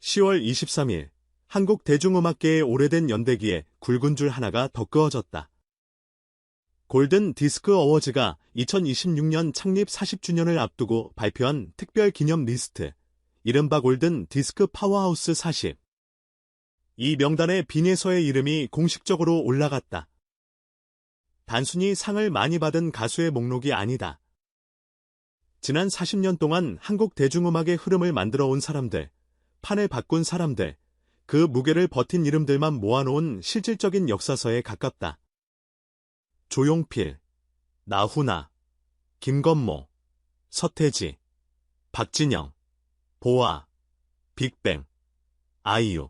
10월 23일, 한국 대중음악계의 오래된 연대기에 굵은 줄 하나가 더 그어졌다. 골든 디스크 어워즈가 2026년 창립 40주년을 앞두고 발표한 특별 기념 리스트, 이른바 골든 디스크 파워하우스 40. 이 명단에 빈예서의 이름이 공식적으로 올라갔다. 단순히 상을 많이 받은 가수의 목록이 아니다. 지난 40년 동안 한국 대중음악의 흐름을 만들어 온 사람들, 판을 바꾼 사람들, 그 무게를 버틴 이름들만 모아놓은 실질적인 역사서에 가깝다. 조용필, 나훈아, 김건모, 서태지, 박진영, 보아, 빅뱅, 아이유,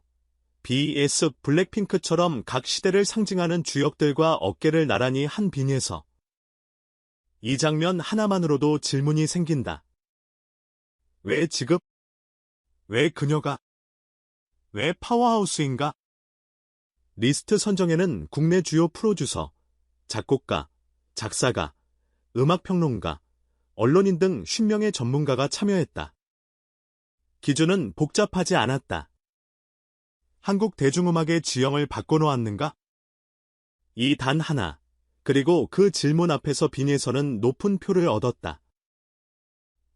BS, 블랙핑크처럼 각 시대를 상징하는 주역들과 어깨를 나란히 한 빈예서. 이 장면 하나만으로도 질문이 생긴다. 왜 지금? 왜 그녀가? 왜 파워하우스인가? 리스트 선정에는 국내 주요 프로듀서, 작곡가, 작사가, 음악평론가, 언론인 등 50명의 전문가가 참여했다. 기준은 복잡하지 않았다. 한국 대중음악의 지형을 바꿔놓았는가? 이 단 하나, 그리고 그 질문 앞에서 빈예서는 높은 표를 얻었다.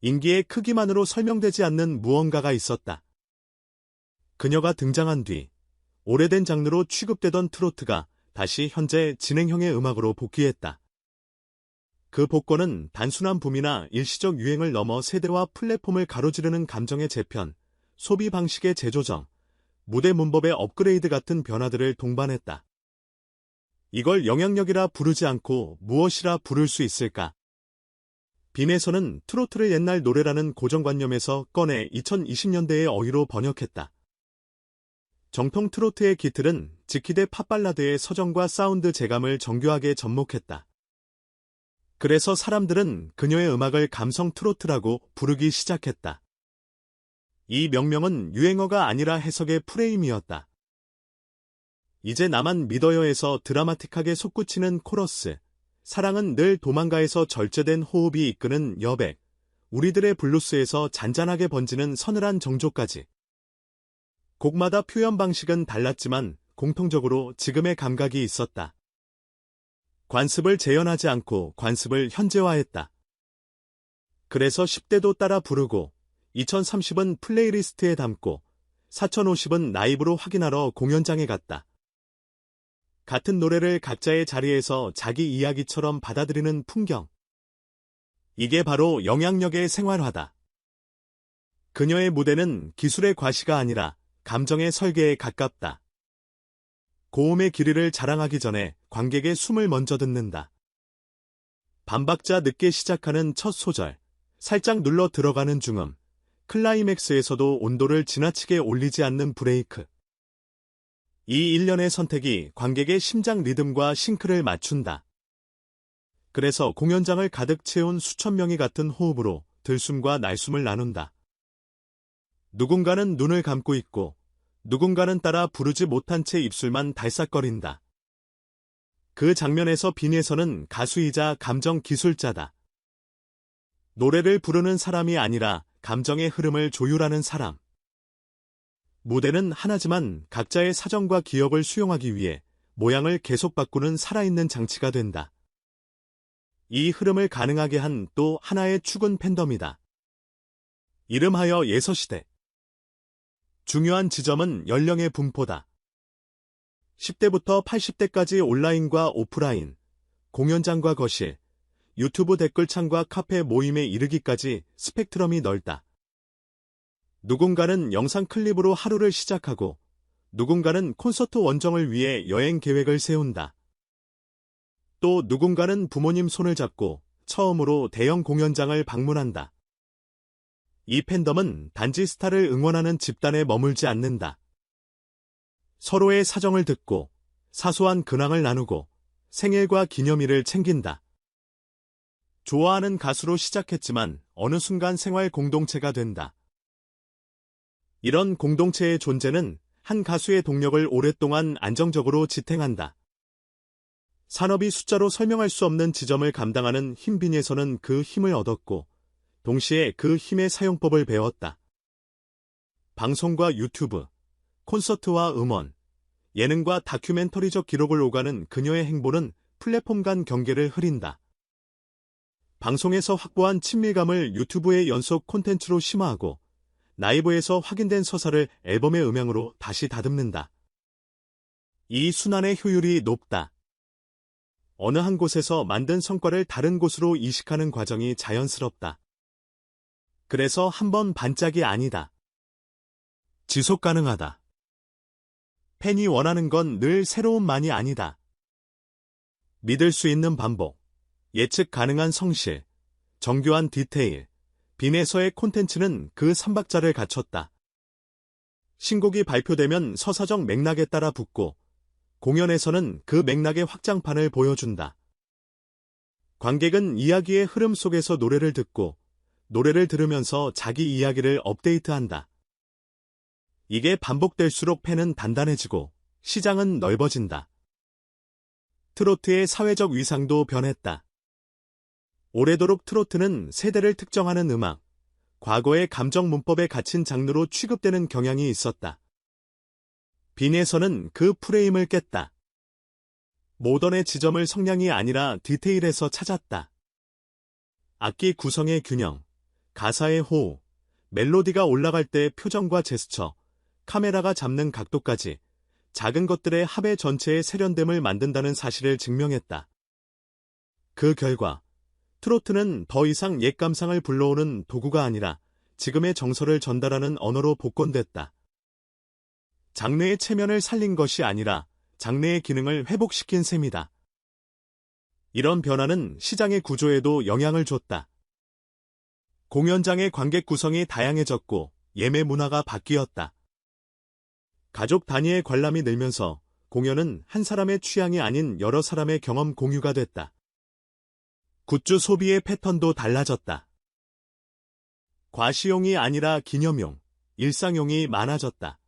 인기의 크기만으로 설명되지 않는 무언가가 있었다. 그녀가 등장한 뒤 오래된 장르로 취급되던 트로트가 다시 현재 진행형의 음악으로 복귀했다. 그 복권은 단순한 붐이나 일시적 유행을 넘어 세대와 플랫폼을 가로지르는 감정의 재편, 소비 방식의 재조정, 무대 문법의 업그레이드 같은 변화들을 동반했다. 이걸 영향력이라 부르지 않고 무엇이라 부를 수 있을까? 빈에서는 트로트를 옛날 노래라는 고정관념에서 꺼내 2020년대의 어휘로 번역했다. 정통 트로트의 기틀은 지키대 팝발라드의 서정과 사운드 재감을 정교하게 접목했다. 그래서 사람들은 그녀의 음악을 감성 트로트라고 부르기 시작했다. 이 명명은 유행어가 아니라 해석의 프레임이었다. 이제 나만 믿어요에서 드라마틱하게 솟구치는 코러스, 사랑은 늘 도망가에서 절제된 호흡이 이끄는 여백, 우리들의 블루스에서 잔잔하게 번지는 서늘한 정조까지. 곡마다 표현 방식은 달랐지만 공통적으로 지금의 감각이 있었다. 관습을 재현하지 않고 관습을 현재화했다. 그래서 10대도 따라 부르고 2030은 플레이리스트에 담고 4050은 라이브로 확인하러 공연장에 갔다. 같은 노래를 각자의 자리에서 자기 이야기처럼 받아들이는 풍경. 이게 바로 영향력의 생활화다. 그녀의 무대는 기술의 과시가 아니라 감정의 설계에 가깝다. 고음의 길이를 자랑하기 전에 관객의 숨을 먼저 듣는다. 반박자 늦게 시작하는 첫 소절, 살짝 눌러 들어가는 중음, 클라이맥스에서도 온도를 지나치게 올리지 않는 브레이크. 이 일련의 선택이 관객의 심장 리듬과 싱크를 맞춘다. 그래서 공연장을 가득 채운 수천 명이 같은 호흡으로 들숨과 날숨을 나눈다. 누군가는 눈을 감고 있고 누군가는 따라 부르지 못한 채 입술만 달싹거린다. 그 장면에서 빈에서는 가수이자 감정 기술자다. 노래를 부르는 사람이 아니라 감정의 흐름을 조율하는 사람. 무대는 하나지만 각자의 사정과 기억을 수용하기 위해 모양을 계속 바꾸는 살아있는 장치가 된다. 이 흐름을 가능하게 한 또 하나의 축은 팬덤이다. 이름하여 예서시대. 중요한 지점은 연령의 분포다. 10대부터 80대까지 온라인과 오프라인, 공연장과 거실, 유튜브 댓글창과 카페 모임에 이르기까지 스펙트럼이 넓다. 누군가는 영상 클립으로 하루를 시작하고 누군가는 콘서트 원정을 위해 여행 계획을 세운다. 또 누군가는 부모님 손을 잡고 처음으로 대형 공연장을 방문한다. 이 팬덤은 단지 스타를 응원하는 집단에 머물지 않는다. 서로의 사정을 듣고 사소한 근황을 나누고 생일과 기념일을 챙긴다. 좋아하는 가수로 시작했지만 어느 순간 생활 공동체가 된다. 이런 공동체의 존재는 한 가수의 동력을 오랫동안 안정적으로 지탱한다. 산업이 숫자로 설명할 수 없는 지점을 감당하는 힘빈에서는 그 힘을 얻었고 동시에 그 힘의 사용법을 배웠다. 방송과 유튜브, 콘서트와 음원, 예능과 다큐멘터리적 기록을 오가는 그녀의 행보는 플랫폼 간 경계를 흐린다. 방송에서 확보한 친밀감을 유튜브의 연속 콘텐츠로 심화하고 라이브에서 확인된 서사를 앨범의 음향으로 다시 다듬는다. 이 순환의 효율이 높다. 어느 한 곳에서 만든 성과를 다른 곳으로 이식하는 과정이 자연스럽다. 그래서 한 번 반짝이 아니다. 지속 가능하다. 팬이 원하는 건 늘 새로움만이 아니다. 믿을 수 있는 반복, 예측 가능한 성실, 정교한 디테일, 빈에서의 콘텐츠는 그 3박자를 갖췄다. 신곡이 발표되면 서사적 맥락에 따라 붙고 공연에서는 그 맥락의 확장판을 보여준다. 관객은 이야기의 흐름 속에서 노래를 듣고 노래를 들으면서 자기 이야기를 업데이트한다. 이게 반복될수록 팬은 단단해지고 시장은 넓어진다. 트로트의 사회적 위상도 변했다. 오래도록 트로트는 세대를 특정하는 음악, 과거의 감정 문법에 갇힌 장르로 취급되는 경향이 있었다. 빈에서는 그 프레임을 깼다. 모던의 지점을 성량이 아니라 디테일에서 찾았다. 악기 구성의 균형, 가사의 호흡, 멜로디가 올라갈 때 표정과 제스처, 카메라가 잡는 각도까지 작은 것들의 합의 전체의 세련됨을 만든다는 사실을 증명했다. 그 결과 트로트는 더 이상 옛 감상을 불러오는 도구가 아니라 지금의 정서를 전달하는 언어로 복권됐다. 장르의 체면을 살린 것이 아니라 장르의 기능을 회복시킨 셈이다. 이런 변화는 시장의 구조에도 영향을 줬다. 공연장의 관객 구성이 다양해졌고 예매 문화가 바뀌었다. 가족 단위의 관람이 늘면서 공연은 한 사람의 취향이 아닌 여러 사람의 경험 공유가 됐다. 굿즈 소비의 패턴도 달라졌다. 과시용이 아니라 기념용, 일상용이 많아졌다.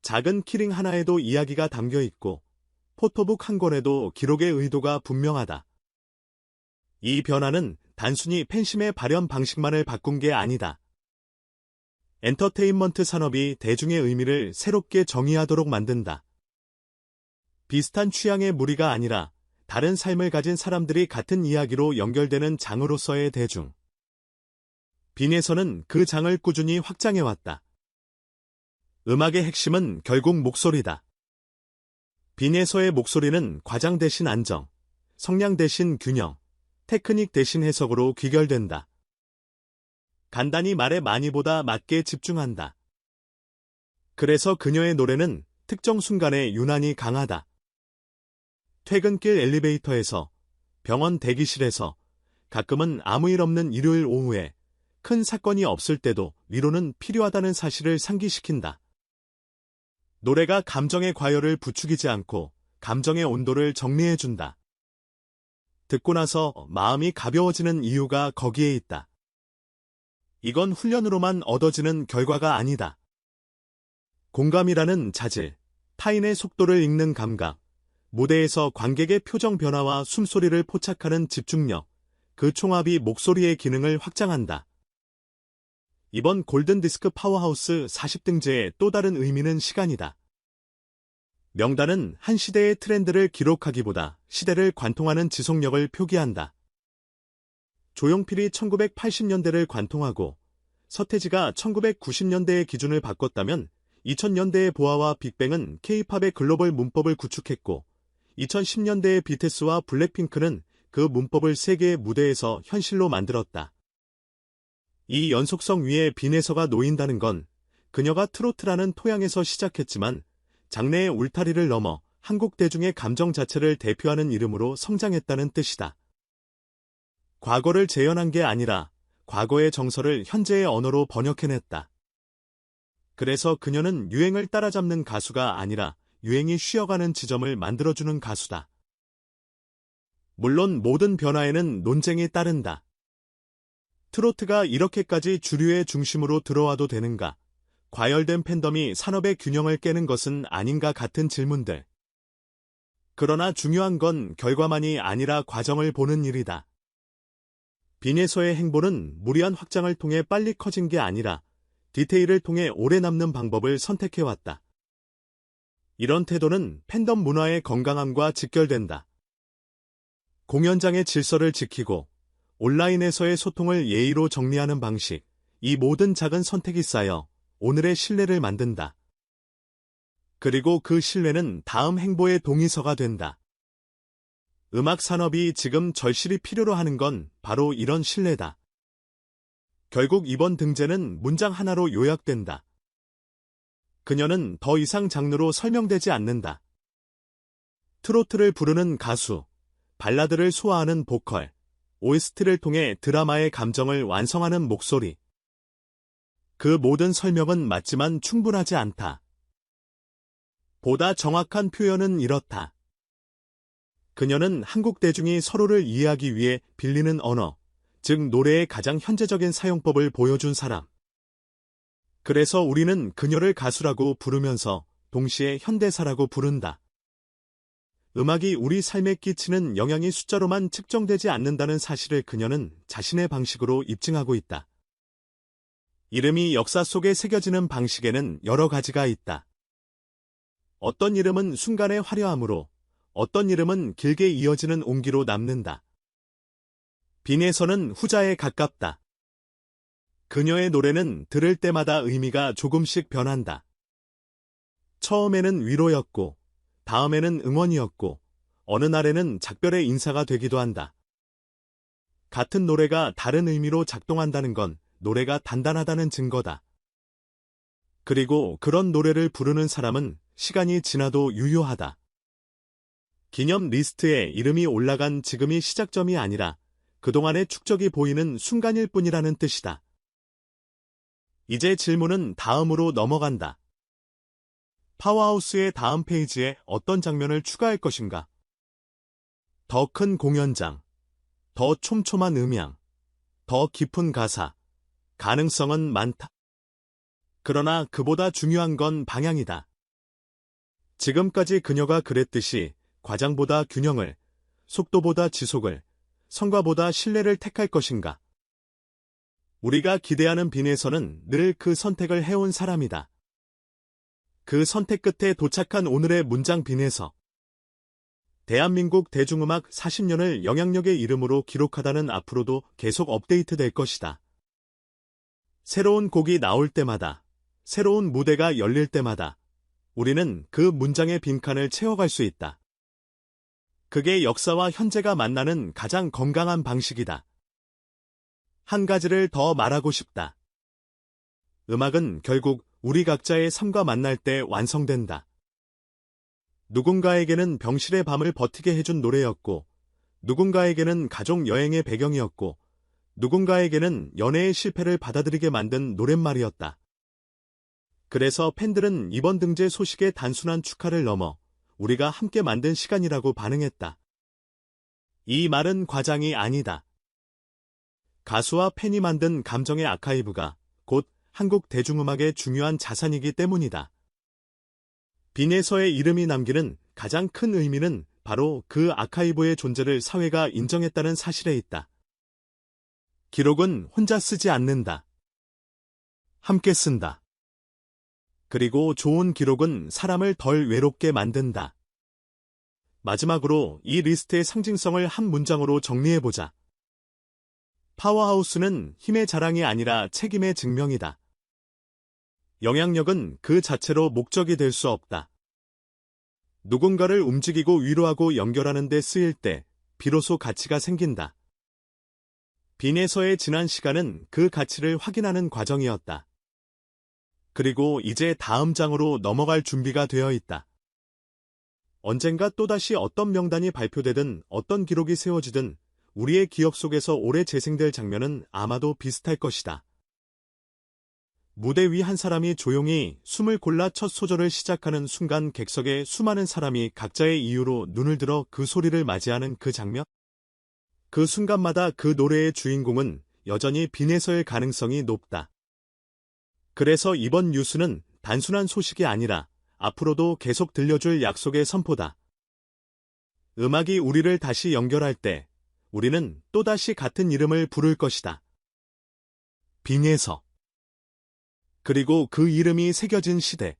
작은 키링 하나에도 이야기가 담겨 있고 포토북 한 권에도 기록의 의도가 분명하다. 이 변화는 단순히 팬심의 발현 방식만을 바꾼 게 아니다. 엔터테인먼트 산업이 대중의 의미를 새롭게 정의하도록 만든다. 비슷한 취향의 무리가 아니라 다른 삶을 가진 사람들이 같은 이야기로 연결되는 장으로서의 대중. 빈에서는 그 장을 꾸준히 확장해왔다. 음악의 핵심은 결국 목소리다. 빈에서의 목소리는 과장 대신 안정, 성량 대신 균형, 테크닉 대신 해석으로 귀결된다. 간단히 말해 많이보다 맞게 집중한다. 그래서 그녀의 노래는 특정 순간에 유난히 강하다. 퇴근길 엘리베이터에서, 병원 대기실에서, 가끔은 아무 일 없는 일요일 오후에 큰 사건이 없을 때도 위로는 필요하다는 사실을 상기시킨다. 노래가 감정의 과열을 부추기지 않고 감정의 온도를 정리해준다. 듣고 나서 마음이 가벼워지는 이유가 거기에 있다. 이건 훈련으로만 얻어지는 결과가 아니다. 공감이라는 자질, 타인의 속도를 읽는 감각, 무대에서 관객의 표정 변화와 숨소리를 포착하는 집중력, 그 총합이 목소리의 기능을 확장한다. 이번 골든디스크 파워하우스 40등제의 또 다른 의미는 시간이다. 명단은 한 시대의 트렌드를 기록하기보다 시대를 관통하는 지속력을 표기한다. 조용필이 1980년대를 관통하고 서태지가 1990년대의 기준을 바꿨다면 2000년대의 보아와 빅뱅은 K-팝의 글로벌 문법을 구축했고 2010년대의 BTS와 블랙핑크는 그 문법을 세계의 무대에서 현실로 만들었다. 이 연속성 위에 빈에서가 놓인다는 건 그녀가 트로트라는 토양에서 시작했지만 장래의 울타리를 넘어 한국 대중의 감정 자체를 대표하는 이름으로 성장했다는 뜻이다. 과거를 재현한 게 아니라 과거의 정서를 현재의 언어로 번역해냈다. 그래서 그녀는 유행을 따라잡는 가수가 아니라 유행이 쉬어가는 지점을 만들어주는 가수다. 물론 모든 변화에는 논쟁이 따른다. 트로트가 이렇게까지 주류의 중심으로 들어와도 되는가? 과열된 팬덤이 산업의 균형을 깨는 것은 아닌가 같은 질문들. 그러나 중요한 건 결과만이 아니라 과정을 보는 일이다. 빈에서의 행보는 무리한 확장을 통해 빨리 커진 게 아니라 디테일을 통해 오래 남는 방법을 선택해왔다. 이런 태도는 팬덤 문화의 건강함과 직결된다. 공연장의 질서를 지키고 온라인에서의 소통을 예의로 정리하는 방식, 이 모든 작은 선택이 쌓여 오늘의 신뢰를 만든다. 그리고 그 신뢰는 다음 행보의 동의서가 된다. 음악 산업이 지금 절실히 필요로 하는 건 바로 이런 신뢰다. 결국 이번 등재는 문장 하나로 요약된다. 그녀는 더 이상 장르로 설명되지 않는다. 트로트를 부르는 가수, 발라드를 소화하는 보컬, OST를 통해 드라마의 감정을 완성하는 목소리. 그 모든 설명은 맞지만 충분하지 않다. 보다 정확한 표현은 이렇다. 그녀는 한국 대중이 서로를 이해하기 위해 빌리는 언어, 즉 노래의 가장 현재적인 사용법을 보여준 사람. 그래서 우리는 그녀를 가수라고 부르면서 동시에 현대사라고 부른다. 음악이 우리 삶에 끼치는 영향이 숫자로만 측정되지 않는다는 사실을 그녀는 자신의 방식으로 입증하고 있다. 이름이 역사 속에 새겨지는 방식에는 여러 가지가 있다. 어떤 이름은 순간의 화려함으로, 어떤 이름은 길게 이어지는 온기로 남는다. 빈에서는 후자에 가깝다. 그녀의 노래는 들을 때마다 의미가 조금씩 변한다. 처음에는 위로였고, 다음에는 응원이었고, 어느 날에는 작별의 인사가 되기도 한다. 같은 노래가 다른 의미로 작동한다는 건 노래가 단단하다는 증거다. 그리고 그런 노래를 부르는 사람은 시간이 지나도 유효하다. 기념 리스트에 이름이 올라간 지금이 시작점이 아니라 그동안의 축적이 보이는 순간일 뿐이라는 뜻이다. 이제 질문은 다음으로 넘어간다. 파워하우스의 다음 페이지에 어떤 장면을 추가할 것인가? 더 큰 공연장, 더 촘촘한 음향, 더 깊은 가사, 가능성은 많다. 그러나 그보다 중요한 건 방향이다. 지금까지 그녀가 그랬듯이 과장보다 균형을, 속도보다 지속을, 성과보다 신뢰를 택할 것인가? 우리가 기대하는 빈에서는 늘 그 선택을 해온 사람이다. 그 선택 끝에 도착한 오늘의 문장 빈에서 대한민국 대중음악 40년을 영향력의 이름으로 기록하다는 앞으로도 계속 업데이트될 것이다. 새로운 곡이 나올 때마다, 새로운 무대가 열릴 때마다 우리는 그 문장의 빈칸을 채워갈 수 있다. 그게 역사와 현재가 만나는 가장 건강한 방식이다. 한 가지를 더 말하고 싶다. 음악은 결국 우리 각자의 삶과 만날 때 완성된다. 누군가에게는 병실의 밤을 버티게 해준 노래였고, 누군가에게는 가족 여행의 배경이었고, 누군가에게는 연애의 실패를 받아들이게 만든 노랫말이었다. 그래서 팬들은 이번 등재 소식의 단순한 축하를 넘어 우리가 함께 만든 시간이라고 반응했다. 이 말은 과장이 아니다. 가수와 팬이 만든 감정의 아카이브가 곧 한국 대중음악의 중요한 자산이기 때문이다. 빈에서의 이름이 남기는 가장 큰 의미는 바로 그 아카이브의 존재를 사회가 인정했다는 사실에 있다. 기록은 혼자 쓰지 않는다. 함께 쓴다. 그리고 좋은 기록은 사람을 덜 외롭게 만든다. 마지막으로 이 리스트의 상징성을 한 문장으로 정리해보자. 파워하우스는 힘의 자랑이 아니라 책임의 증명이다. 영향력은 그 자체로 목적이 될 수 없다. 누군가를 움직이고 위로하고 연결하는 데 쓰일 때 비로소 가치가 생긴다. 빈에서의 지난 시간은 그 가치를 확인하는 과정이었다. 그리고 이제 다음 장으로 넘어갈 준비가 되어 있다. 언젠가 또다시 어떤 명단이 발표되든 어떤 기록이 세워지든 우리의 기억 속에서 오래 재생될 장면은 아마도 비슷할 것이다. 무대 위 한 사람이 조용히 숨을 골라 첫 소절을 시작하는 순간 객석에 수많은 사람이 각자의 이유로 눈을 들어 그 소리를 맞이하는 그 장면? 그 순간마다 그 노래의 주인공은 여전히 빈에서일 가능성이 높다. 그래서 이번 뉴스는 단순한 소식이 아니라 앞으로도 계속 들려줄 약속의 선포다. 음악이 우리를 다시 연결할 때 우리는 또다시 같은 이름을 부를 것이다. 빈에서 그리고 그 이름이 새겨진 시대.